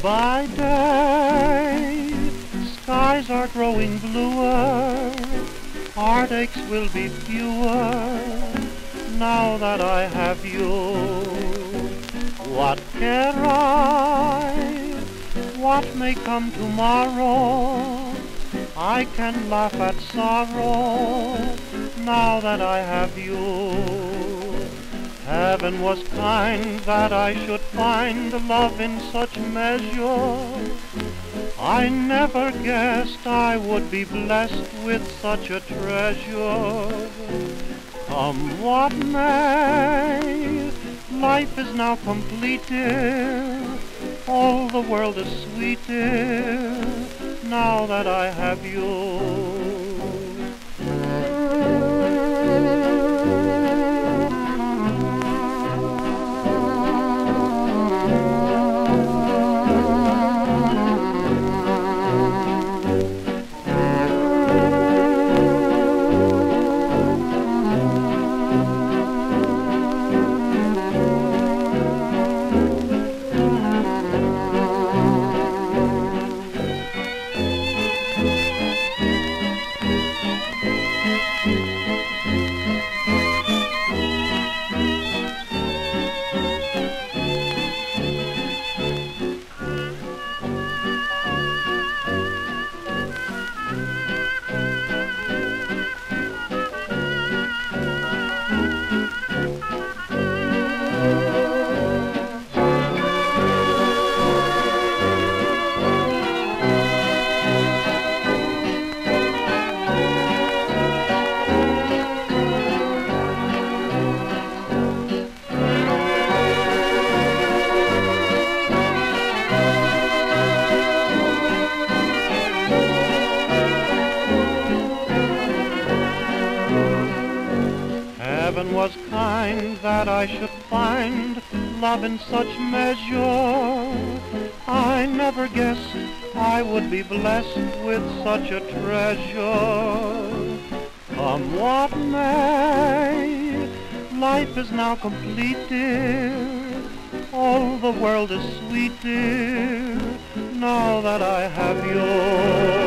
by day, skies are growing bluer, heartaches will be fewer, now that I have you. What care I, what may come tomorrow? I can laugh at sorrow, now that I have you. Heaven was kind that I should find love in such measure. I never guessed I would be blessed with such a treasure. Come what may, life is now completed. All the world is sweeter now that I have you. Heaven was kind that I should find love in such measure. I never guessed I would be blessed with such a treasure. Come what may, life is now completed. All the world is sweeter now that I have you.